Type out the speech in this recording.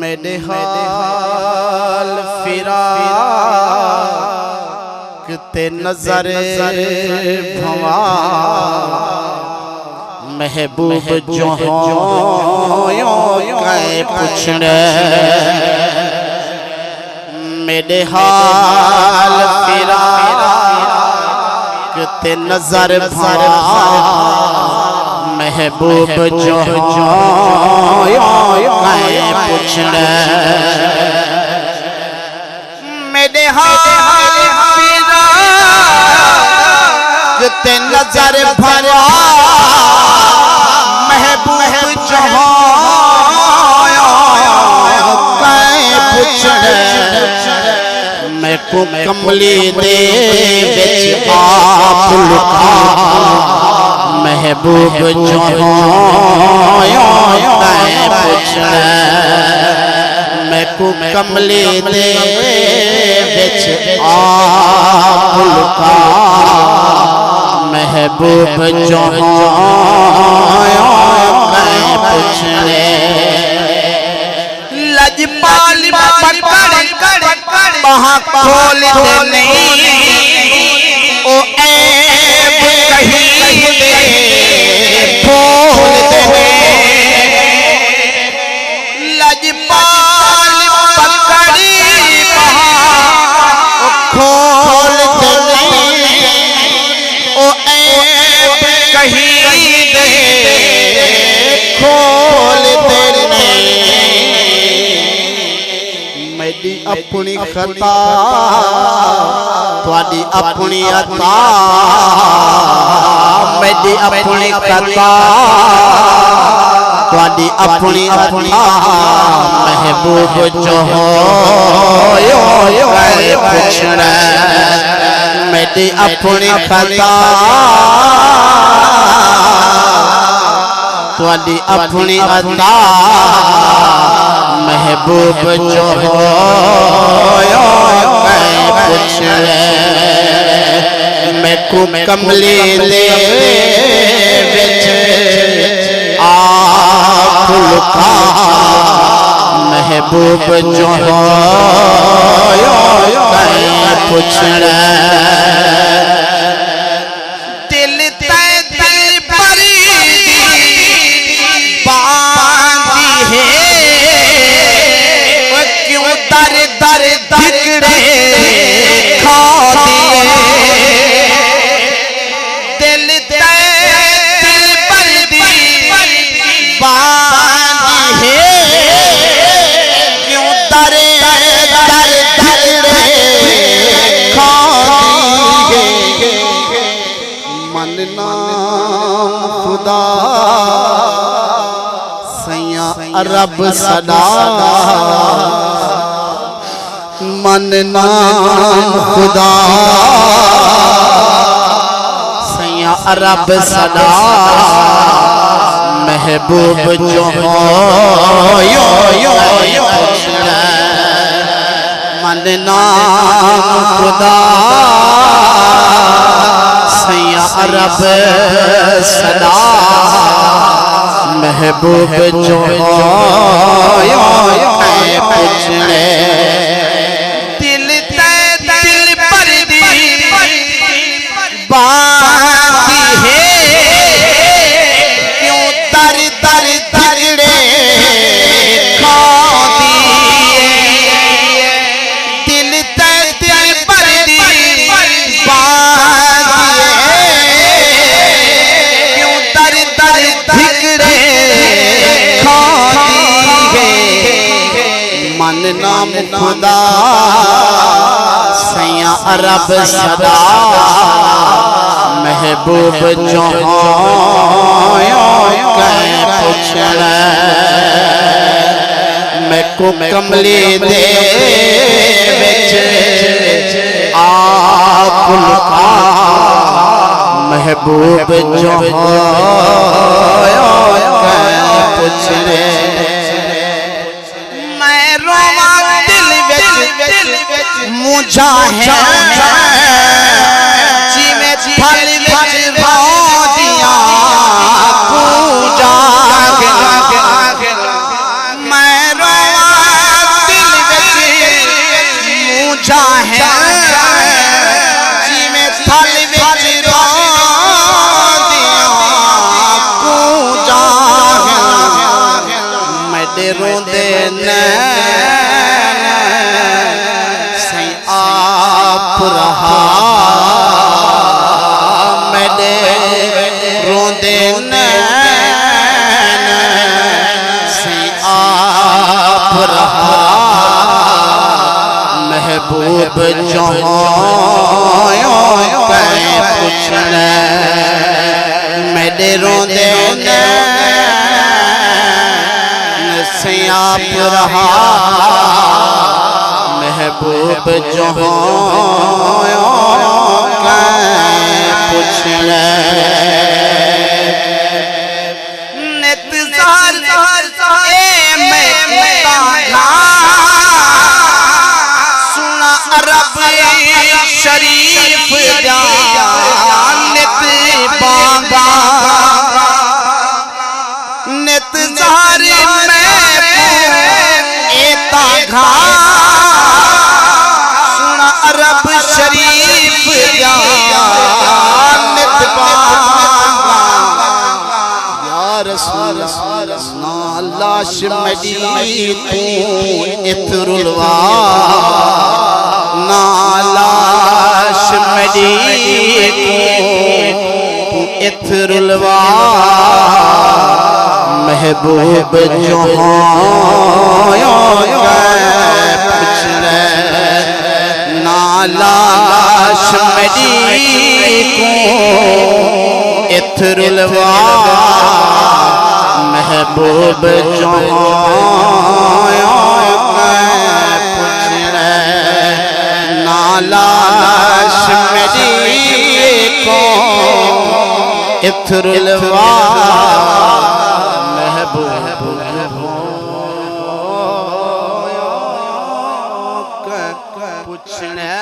मेरे हाल फिराक ते नजर भवा महबूब जो हो कहे पूछने मेरे हाल फिराक ते नजर भवा महबूब जो कहे पूछने मेरे हाल फिराक ते नजर भवा महबूब जो कहे पूछने मैं को कमली दे विच आप लुका महबूब जो कहे पूछने मैं को कमली दे विच आप लुका महबूब जो कहे पूछने लजपाल पकड़ वहाँ खोल देने ओ ऐब कहीं दे खोल देने लजपाल पकड़ी वहाँ खोल देने ओ ऐब कहीं दे खोल देने मेरी अपनी खता तुहाडी अपनी अता मेरी अपनी खता तुहाडी अपनी अता महबूब जो कहे पूछने मेरी अपनी खता तुहाडी अपनी अता महबूब जो कहे पूछने मैं को कमली दे विच आप लुका महबूब जो कहे पूछने दिल ते दिल परी बांधी है दर दर धिकड़े खा दिए दिल ते दिल पर दी बांधी है क्यों दर दर धिकड़े खा दिए मन नाम खुदा सैया रब सदा मन नाम खुदा सैया रब सदा महबूब जो मन नाम खुदा सैया रब सदा महबूब जो पूछने बांधी है क्यों दर दर धिकड़े खा दिए दिल ते दिल पर दी बांधी है क्यों दर दर धिकड़े खा दिए मन नाम खुदा सैया रब सदा महबूब जो कहे पूछने मैं को कमली दे विच आप लुका महबूब जो कहे पूछने मैं रोवा दिल विच मुझा है जी में फल दिया पूजा मैं रोवा है जी में थल विच रोंदियां कूंजा है मेरे रोंदे नैन सही आप रहा मेरे रोंदे नैन सही आप रहा महबूब जहाँ पूछना मेरे रोंदे नैन से आप रहा महबूब जहाँ पूछना अरब शरीफ नित बांगा नित ज़ारी में एता घा सुना अरब शरीफ नित बांगा या रसूल लाश मडी तू इतरुलवा नालाश मडी तू इतरुलवा महबूब जोहां नालाश मडी तू इतरुलवा महबूब जोहां लाश मेरी को इतरुलवा महबूब पूछना